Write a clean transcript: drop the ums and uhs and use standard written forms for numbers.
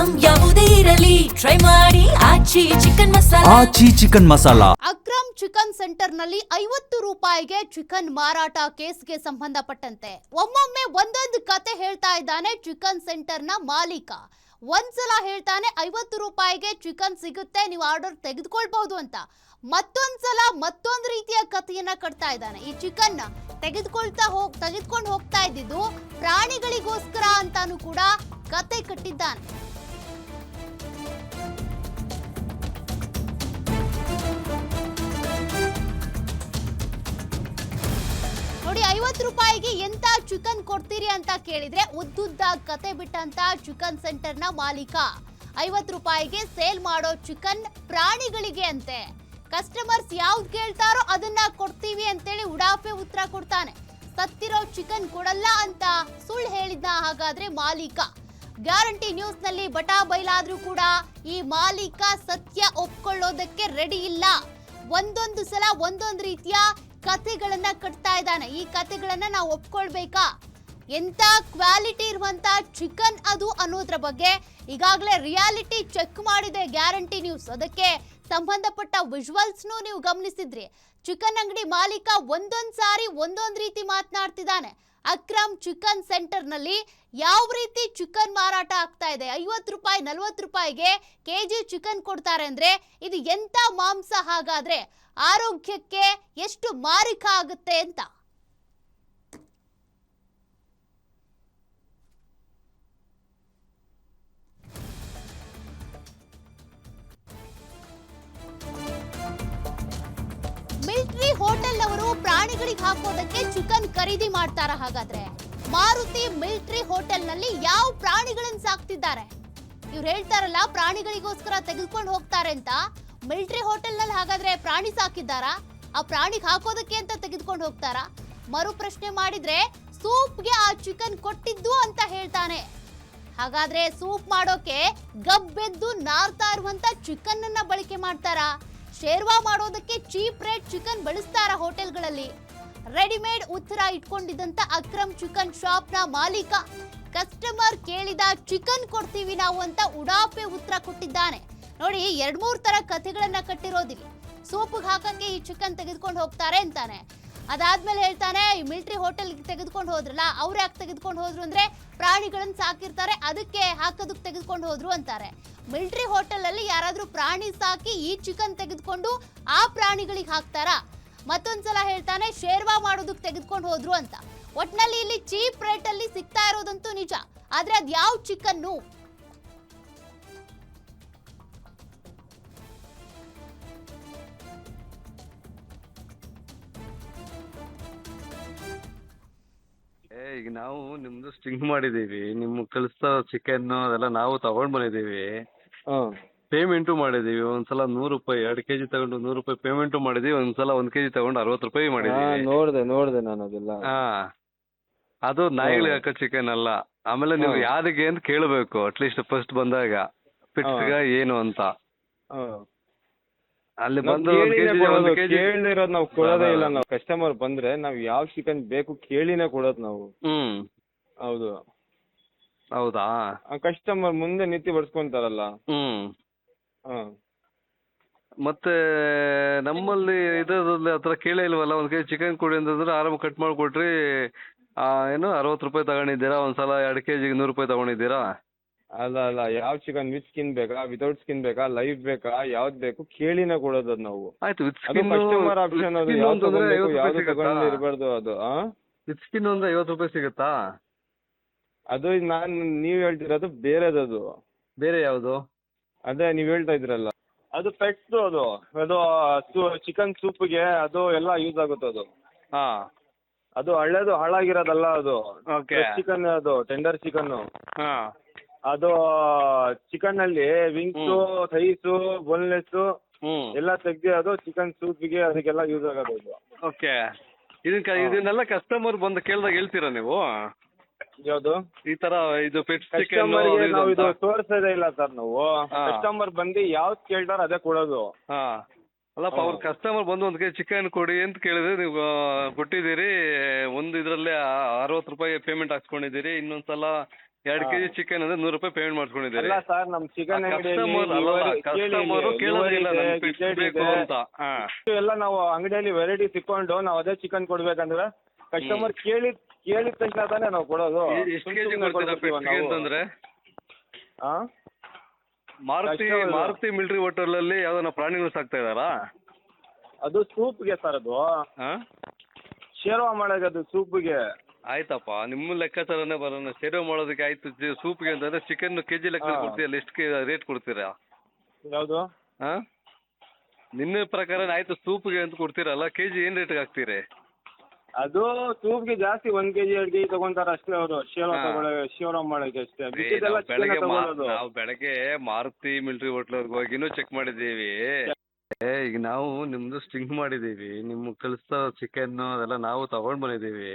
Item ಯಾವುದೇ ಇರಲಿ try ಮಾಡಿ Aachi chicken masala. Aachi chicken masala. Akram chicken center ನಲ್ಲಿ 50 ರೂಪಾಯಿಗೆ ಚಿಕನ್ ಮಾರಾಟ ಕೇಸ್ಗೆ ಸಂಬಂಧಪಟ್ಟಂತೆ ಒಮ್ಮೊಮ್ಮೆ ಒಂದೊಂದು ಕತೆ ಹೇಳ್ತಾ ಇದ್ದಾನೆ ಚಿಕನ್ ಸೆಂಟರ್ ನ ಮಾಲೀಕ. ಒಂದ್ಸಲ ಹೇಳ್ತಾನೆ 50 ರೂಪಾಯಿಗೆ ಚಿಕನ್ ಸಿಗುತ್ತೆ, ನೀವು ಆರ್ಡರ್ ತೆಗೆದುಕೊಳ್ಬಹುದು ಅಂತ. ಮತ್ತೊಂದ್ಸಲ ಮತ್ತೊಂದು ರೀತಿಯ ಕಥೆಯನ್ನ ಕಟ್ತಾ ಇದ್ದಾನೆ. ಈ ಚಿಕನ್ ತೆಗೆದುಕೊಂಡು ಹೋಗ್ತಾ ಇದ್ದಿದ್ದು ಪ್ರಾಣಿಗಳಿಗೋಸ್ಕರ ಅಂತಾನು ಕೂಡ ಕತೆ ಕಟ್ಟಿದ್ದಾನೆ. ನೋಡಿ, 50 ರೂಪಾಯಿಗೆ ಎಂತ ಚಿಕನ್ ಕೊಡ್ತೀರಿ ಅಂತ ಕೇಳಿದ್ರೆ ಉದ್ದುದ್ದ ಕತೆ ಬಿಟ್ಟಂತ ಚಿಕನ್ ಸೆಂಟರ್ ನ ಮಾಲೀಕ 50 ರೂಪಾಯಿಗೆ ಸೇಲ್ ಮಾಡೋ ಚಿಕನ್ ಪ್ರಾಣಿಗಳಿಗೆ ಅಂತೆ. ಕಸ್ಟಮರ್ಸ್ ಯಾವ್ದು ಕೇಳ್ತಾರೋ ಅದನ್ನ ಕೊಡ್ತೀವಿ ಅಂತೇಳಿ ಉಡಾಫೆ ಉತ್ತರ ಕೊಡ್ತಾನೆ. ಸತ್ತಿರೋ ಚಿಕನ್ ಕೊಡಲ್ಲ ಅಂತ ಸುಳ್ಳು ಹೇಳಿದ್ನ ಹಾಗಾದ್ರೆ ಮಾಲೀಕ. ಗ್ಯಾರಂಟಿ ನ್ಯೂಸ್ ನಲ್ಲಿ ಬಟಾ ಬಯಲಾದ್ರೂ ಕೂಡ ಈ ಮಾಲೀಕ ಸತ್ಯ ಒಪ್ಕೊಳ್ಳೋದಕ್ಕೆ ರೆಡಿ ಇಲ್ಲ. ಒಂದೊಂದು ಸಲ ಒಂದೊಂದು ರೀತಿಯ ಕಥೆಗಳನ್ನ ಕಟ್ತಾ ಇದ್ದಾನೆ. ಈ ಕಥೆಗಳನ್ನ ನಾವು ಒಪ್ಕೊಳ್ಬೇಕಾ? ಎಂತ ಕ್ವಾಲಿಟಿ ಇರುವಂತ ಚಿಕನ್ ಅದು ಅನ್ನೋದ್ರ ಬಗ್ಗೆ ಈಗಾಗಲೇ ರಿಯಾಲಿಟಿ ಚೆಕ್ ಮಾಡಿದೆ ಗ್ಯಾರಂಟಿ ನ್ಯೂಸ್. ಅದಕ್ಕೆ ಸಂಬಂಧಪಟ್ಟ ವಿಜುವಲ್ಸ್ನು ನೀವು ಗಮನಿಸಿದ್ರಿ. ಚಿಕನ್ ಅಂಗಡಿ ಮಾಲೀಕ ಒಂದೊಂದ್ ಸಾರಿ ಒಂದೊಂದ್ ರೀತಿ ಮಾತನಾಡ್ತಿದ್ದಾನೆ. ಅಕ್ರಮ್ ಚಿಕನ್ ಸೆಂಟರ್ ನಲ್ಲಿ ಯಾವ ರೀತಿ ಚಿಕನ್ ಮಾರಾಟ ಆಗ್ತಾ ಇದೆ, 50 ರೂಪಾಯಿ 40 ರೂಪಾಯಿಗೆ ಕೆಜಿ ಚಿಕನ್ ಕೊಡ್ತಾರೆ ಅಂದ್ರೆ ಇದು ಎಂತ ಮಾಂಸ, ಹಾಗಾದ್ರೆ ಆರೋಗ್ಯಕ್ಕೆ ಎಷ್ಟು ಮಾರಕ ಆಗುತ್ತೆ ಅಂತ. ಮಿಲಿಟರಿ ಹೋಟೆಲ್ ಅವರು ಪ್ರಾಣಿಗಳಿಗೆ ಹಾಕೋದಕ್ಕೆ ಚಿಕನ್ ಖರೀದಿ ಮಾಡ್ತಾರ? ಹಾಗಾದ್ರೆ ಮಾರುತಿ ಮಿಲಿಟರಿ ಹೋಟೆಲ್ ನಲ್ಲಿ ಯಾವ ಪ್ರಾಣಿಗಳನ್ನ ಸಾಕ್ತಿದ್ದಾರೆ? ಇವ್ರು ಹೇಳ್ತಾರಲ್ಲ ಪ್ರಾಣಿಗಳಿಗೋಸ್ಕರ ತೆಗೆದುಕೊಂಡು ಹೋಗ್ತಾರೆ ಅಂತ. ಮಿಲಿಟರಿ ಹೋಟೆಲ್ ನಲ್ಲಿ ಹಾಗಾದ್ರೆ ಪ್ರಾಣಿ ಸಾಕಿದ್ದಾರಾ? ಆ ಪ್ರಾಣಿಗೆ ಹಾಕೋದಕ್ಕೆ ಅಂತ ತೆಗೆದುಕೊಂಡು ಹೋಗ್ತಾರಾ? ಮರು ಪ್ರಶ್ನೆ ಮಾಡಿದ್ರೆ ಸೂಪ್ಗೆ ಆ ಚಿಕನ್ ಕೊಟ್ಟಿದ್ದು ಅಂತ ಹೇಳ್ತಾನೆ. ಹಾಗಾದ್ರೆ ಸೂಪ್ ಮಾಡೋಕೆ ಗಬ್ಬೆದ್ದು ನಾರ್ತಾ ಇರುವಂತ ಚಿಕನ್ ಅನ್ನ ಬಳಕೆ ಮಾಡ್ತಾರಾ? ಶೇರ್ವಾ ಮಾಡೋದಕ್ಕೆ ಚೀಪ್ ರೇಟ್ ಚಿಕನ್ ಬಳಸ್ತಾರ ಹೋಟೆಲ್ಗಳಲ್ಲಿ? ರೆಡಿಮೇಡ್ ಉತ್ತರ ಇಟ್ಕೊಂಡಿದ್ದಂತ ಅಕ್ರಮ್ ಚಿಕನ್ ಶಾಪ್ ನ ಮಾಲೀಕ ಕಸ್ಟಮರ್ ಕೇಳಿದ ಚಿಕನ್ ಕೊಡ್ತೀವಿ ನಾವು ಅಂತ ಉಡಾಫೆ ಉತ್ತರ ಕೊಟ್ಟಿದ್ದಾನೆ. ನೋಡಿ, 2-3 ತರ ಕಥೆಗಳನ್ನ ಕಟ್ಟಿರೋದಿಲ್ಲ. ಸೂಪ್ಗೆ ಹಾಕಕ್ಕೆ ಈ ಚಿಕನ್ ತೆಗೆದುಕೊಂಡು ಹೋಗ್ತಾರೆ ಅಂತಾನೆ. ಅದಾದ್ಮೇಲೆ ಹೇಳ್ತಾನೆ ಈ ಮಿಲಿಟರಿ ಹೋಟೆಲ್ಗೆ ತೆಗೆದುಕೊಂಡು ಹೋದ್ರಲ್ಲ, ಅವ್ರು ಯಾಕೆ ತೆಗೆದುಕೊಂಡು ಹೋದ್ರು ಅಂದ್ರೆ ಪ್ರಾಣಿಗಳನ್ನ ಸಾಕಿರ್ತಾರೆ, ಅದಕ್ಕೆ ಹಾಕೋದಕ್ಕೆ ತೆಗೆದುಕೊಂಡು ಹೋದ್ರು ಅಂತಾರೆ. ಮಿಲಿಟರಿ ಹೋಟೆಲ್ ಅಲ್ಲಿ ಯಾರಾದ್ರೂ ಪ್ರಾಣಿ ಸಾಕಿ ಈ ಚಿಕನ್ ತೆಗೆದುಕೊಂಡು ಆ ಪ್ರಾಣಿಗಳಿಗೆ ಹಾಕ್ತಾರಾ? ಮತ್ತೊಂದ್ಸಲ ಹೇಳ್ತಾನೆ ಶೇರ್ವಾ ಮಾಡೋದಕ್ಕೆ ತೆಗೆದುಕೊಂಡು ಹೋದ್ರು ಅಂತ. ಒಟ್ನಲ್ಲಿ ಇಲ್ಲಿ ಚೀಪ್ ರೇಟ್ ಅಲ್ಲಿ ಸಿಗ್ತಾ ಇರೋದಂತೂ ನಿಜ. ಆದ್ರೆ ಅದ್ ಯಾವ ಚಿಕನ್ನು? ಈಗ ನಾವು ನಿಮ್ದು ಸ್ಟಿಂಗ್ ಮಾಡಿದೀವಿ, ನಿಮ್ಗೆ ಕಳಿಸ್ತಾ ಚಿಕನ್ ಅದೆಲ್ಲ ನಾವು ತಗೊಂಡ್ ಬಂದಿದೀವಿ. ಪೇಮೆಂಟು ಮಾಡಿದೀವಿ. ಒಂದ್ಸಲ 100 ರೂಪಾಯಿ 2 ಕೆಜಿ ತಗೊಂಡು 100 ರೂಪಾಯಿ ಪೇಮೆಂಟು ಮಾಡಿದೀವಿ. ಒಂದ್ಸಲ 1 ಕೆಜಿ ತಗೊಂಡು 60 ರೂಪಾಯಿ ಮಾಡಿದೀವಿ. ನೋಡ್ದೆ ನಾನು ಅದೆಲ್ಲ. ಅದು ನಾಯಿಗಳಿಗೆ ಹಾಕೋ ಚಿಕನ್ ಅಲ್ಲ. ಆಮೇಲೆ ನೀವು ಯಾರಿಗೆ ಅಂತ ಕೇಳಬೇಕು ಅಟ್ಲೀಸ್ಟ್ ಫಸ್ಟ್ ಬಂದಾಗ ಫಿಕ್ಸ್ಗ ಏನು ಅಂತ. ಅಲ್ಲಿ ಬಂದು ಕೇಳಿರೋದು ನಾವು ಕೊಡೋದೇ ಇಲ್ಲ. ನಾವು ಕಸ್ಟಮರ್ ಬಂದ್ರೆ ನಾವ್ ಯಾವ ಚಿಕನ್ ಬೇಕು ಕೇಳಿನೇ ಕೊಡೋದು ನಾವು. ಹೌದು. ಹೌದಾ? ಕಸ್ಟಮರ್ ಮುಂದೆ ನಿತ್ಯ ಬಡ್ಸ್ಕೊಂತಾರಲ್ಲ. ಮತ್ತೆ ನಮ್ಮಲ್ಲಿ ಇದ್ರಲ್ಲಿ ಆತರ ಕೇಳೇ ಇಲ್ವಲ್ಲ. 1 ಕೆಜಿ ಚಿಕನ್ ಕೊಡಿ ಅಂತಂದ್ರೆ ಆರಾಮ ಕಟ್ ಮಾಡ್ಕೊಟ್ರಿ. ಏನು 60 ರೂಪಾಯಿ ತಗೊಂಡಿದ್ದೀರಾ, ಒಂದ್ಸಲ 2 ಕೆಜಿಗೆ 100 ರೂಪಾಯಿ ತಗೊಂಡಿದ್ದೀರಾ? ಅಲ್ಲ ಯಾವ ಚಿಕನ್ ವಿತ್ ಸ್ಕಿನ್ ಬೇಕಾ, ವಿತೌಟ್ ಸ್ಕಿನ್ ಬೇಕಾ, ಲೈವ್ ಬೇಕಾ, ಯಾವ್ದು ಬೇಕು ಕೇಳಿನೇ ಕೊಡೋದು ನಾವು. ಆಯ್ತು, ಕಸ್ಟಮರ್ ಆಪ್ಷನ್. ಅದು ಯಾವ್ದು ಇರಬಾರ್ದು. ಅದು ವಿತ್ ಸ್ಕಿನ್ ಒಂದು 50 ರೂಪಾಯಿ ಸಿಗುತ್ತಾ? ಅದು ನೀವ್ ಹೇಳ್ತಿರೋದು ಬೇರೆದದು. ಬೇರೆ ಯಾವ್ದು? ಅದೇ ನೀವ್ ಹೇಳ್ತಾ ಇದ್ರಲ್ಲ, ಅದು ಪೆಟ್ಸ್. ಅದು ಚಿಕನ್ ಸೂಪ್ಗೆ ಅದು ಎಲ್ಲ ಯೂಸ್ ಆಗುತ್ತೆ. ಅದು ಅದು ಹಳೇದು ಹಾಳಾಗಿರೋದಲ್ಲ. ಅದು ಚಿಕನ್, ಅದು ಟೆಂಡರ್ ಚಿಕನ್. ಅದು ಚಿಕನ್ ಅಲ್ಲಿ ವಿಂಗ್ಸು, ಥೈಸು, ಬೋನ್ಲೆಸ್ ಎಲ್ಲ ತೆಗ್ದು ಅದು ಚಿಕನ್ ಸೂಪ್ಗೆ ಅದಕ್ಕೆಲ್ಲ ಯೂಸ್ ಆಗೋದು. ಓಕೆ. ಇದನ್ನೆಲ್ಲ ಕಸ್ಟಮರ್ ಬಂದು ಕೇಳಿದಾಗ ಹೇಳ್ತೀರಾ ನೀವು? ಯಾವ್ದು ಈ ತರ ಇದು ಪೆಟ್ಸ್ ಕಸ್ಟಮರ್ ನಾವು ಇದು ತೋರಿಸೋದೇ ಇಲ್ಲ ಸರ್. ನಾವು ಕಸ್ಟಮರ್ ಬಂದು ಯಾವ್ದು ಕೇಳ್ತಾರ ಅದೇ ಕೊಡೋದು. ಅಲ್ಲಪ್ಪ, ಅವ್ರ ಕಸ್ಟಮರ್ ಬಂದು 1 ಕೆಜಿ ಚಿಕನ್ ಕೊಡಿ ಅಂತ ಕೇಳಿದ್ರೆ ನೀವು ಕೊಟ್ಟಿದ್ದೀರಿ. ಒಂದು ಇದ್ರಲ್ಲೇ 60 ರೂಪಾಯಿ ಪೇಮೆಂಟ್ ಹಾಕ್ಸ್ಕೊಂಡಿದ್ದೀರಿ. ಇನ್ನೊಂದ್ಸಲ 2 ಕೆಜಿ ಚಿಕನ್ ಅಂದ್ರೆ 100 ರೂಪಾಯಿ ಪೇಮೆಂಟ್ ಮಾಡ್ಕೊಂಡಿದ್ದೀರಿ. ಅಲ್ಲ ಸರ್ ನಮ್ ಚಿಕನ್ ಕಸ್ಟಮರ್ ಕೇಳೋದಿಲ್ಲ ನಮ್ಗೆ fix ಬೇಕು ಅಂತ. ಎಲ್ಲ ನಾವು ಅಂಗಡಿಯಲ್ಲಿ ವೆರೈಟಿ ಸಿಕ್ಕೊಂಡು ನಾವು ಅದೇ ಚಿಕನ್ ಕೊಡ್ಬೇಕಂದ್ರೆ ಕಸ್ಟಮರ್ ಕೇಳಿದ ತಕ್ಷಣ ತಾನೇ ನಾವು ಕೊಡೋದು. ಎಷ್ಟು ಕೆಜಿ ಕೊಡ್ತೀರಾ ಪೆಟ್ಗೆ ಅಂತಂದ್ರೆ? ಮಾರುತಿ ಮಿಲಿಟರಿ ಹೋಟೆಲ್ ಅಲ್ಲಿ ಯಾವ್ದನ್ನ ಪ್ರಾಣಿಗಳು ಸಾಕ್ತಾ ಇದಾರಾ? ಅದು ಸೂಪ್ಗೆ ಸರ್, ಅದು ಶೇರ್ವಾ ಮಾಡೋದು, ಅದು ಸೂಪ್ಗೆ. ಆಯ್ತಪ್ಪ, ನಿಮ್ಮ ಲೆಕ್ಕಾಚಾರನೇ ಬರೋಣ. ಶೇರ್ವಾ ಮಾಡೋದಕ್ಕೆ ಆಯ್ತು. ಸೂಪ್ಗೆ ಅಂತಂದ್ರೆ ಚಿಕನ್ ಕೆಜಿ ಲೆಕ್ಕ ಕೊಡ್ತೀರಲ್ಲ, ಎಷ್ಟು ರೇಟ್ ಕೊಡ್ತೀರಾ? ಯಾವುದು ನಿನ್ನ ಪ್ರಕಾರ ಆಯ್ತು, ಸೂಪ್ಗೆ ಅಂತ ಕೊಡ್ತೀರಲ್ಲ, ಕೆಜಿ ಏನ್ ರೇಟ್ಗೆ ಹಾಕ್ತೀರಿ? ಅದು ಸೂಪ್ಗೆ ಜಾಸ್ತಿ 1 ಕೆಜಿ 2 ಕೆಜಿ ತಗೊಂತಾರ ಅಷ್ಟೇ ಅವರು. ಶೇರ್ವಾ ಮಾಡೋಕೆ ಅಷ್ಟೇ. ನಾವು ಬೆಳಗ್ಗೆ ಮಾರುತಿ ಮಿಲಿಟರಿ ಹೋಟ್ಲರ್ಗೆ ಹೋಗಿನೂ ಚೆಕ್ ಮಾಡಿದ್ದೀವಿ. ಈಗ ನಾವು ನಿಮ್ದು ಸ್ಟಿಂಗ್ ಮಾಡಿದೀವಿ, ನಿಮ್ಗೆ ಕಳಿಸ್ತಾ ಚಿಕನ್ ಅದೆಲ್ಲ ನಾವು ತಗೊಂಡ್ ಬಂದಿದ್ದೀವಿ.